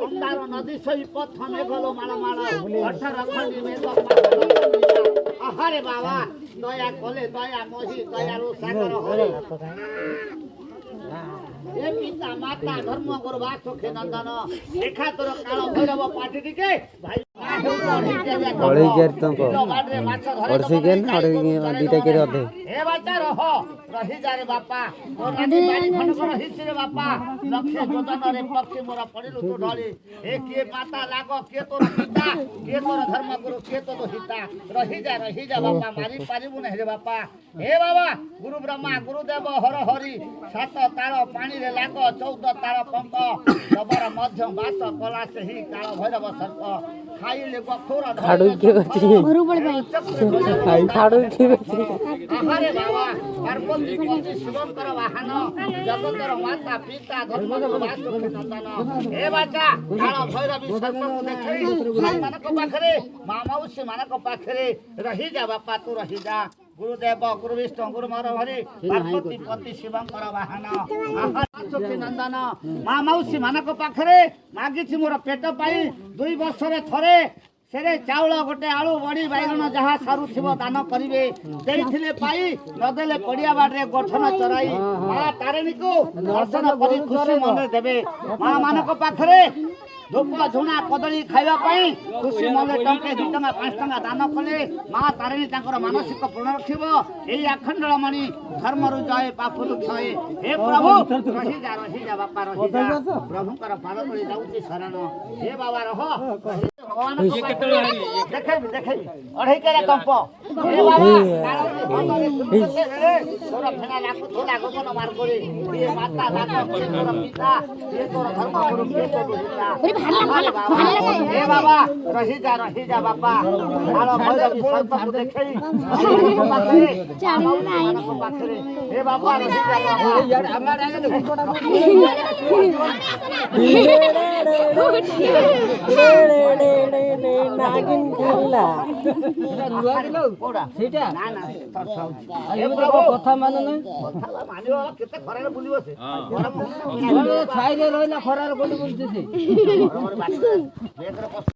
अंधार नदी सही पथ में गलो माला माला 18 खंडी में अरे बाबा दया कोले दया मोही दयालु सागर हरे ए पिता माता धर्म गुरु वासुखे नंदन देखा तोर काल भैरव पाटी टिके भाई अढ़ई केर तंको अढ़सी केर ना दीटा केर अधे ए बाचा रह रही जा रे बापा तोर नदी बाड़ी खंड कर हिच रे बापा लक्ष्य जोदन रे पक्षी मोरा पड़िलु तो ढली ए के माता लागो के तोर पिता के तोर धर्म गुरु के तो हिता रही जा बापा मारी पारिबु नहीं रे बापा हे बाबा गुरु ब्रह्मा गुरुदेव हर हरि 7 तार पानी रे लागो 14 तार पंख जबर मध्य बास कला से ही काल भैरव सर्प खाइले गखोर खाडू के गति घरु पड़ भाई खाई खाडू के गति अरे बाबा पार्वती पति शिवंकर वाहन जगतर माता पिता धर्म वासुकी नंदन हे बाचा काल भैरवी सर्प को देखै मानक पाखरे मामाउसी मानक पाखरे रही जा बापा तू रही जा गुरुदेव गुरु विष्णु गुरु हरि पार्वती पति शिवंकर वाहन वासुकी नंदन मामाउसी मानक पाखरे मागिछि मोर पेट पाई 2 वर्ष रे थरे सेरे चाउल गोटे आलू बड़ी बैगण जहाँ सारू थी दान करेंगे देथिले पाई नदेले पड़िया बाटे गठन चराई माँ तारिणी को दर्शन कर खुशी मन देवे माँ मानक पाखरे धूप झुणा कदली खाइबा खुशी मन टंके 2 टंका 5 टंका दान कले माँ तारिणी मानसिक पूर्ण रखिब यही आखंडल मणि धर्म रु जय पाप रु क्षय हे प्रभु रही जा बापा रही जा प्रभुकर पाद तले जाउची शरण हे बाबा रह भगवान देखे अढ़ई केरा कंप हे बाबा तोर फेना लागो तो लागो मन मार करे ये माता लागो तोर पिता ये तोर धर्म गुरु के तो पिता हे बाबा रही जा बाबा आलो भैरव सर्प को देखई पाखरे हे बाबा रही जा बाबा यार हमरा नागिन खेलला नुआ दिलो कोडा सेटा ना ना हे प्रभु कथा मानो नै कथा मानियो केते खरारे बुलिबो से छाई रे रहला खरारे बोली बोलते से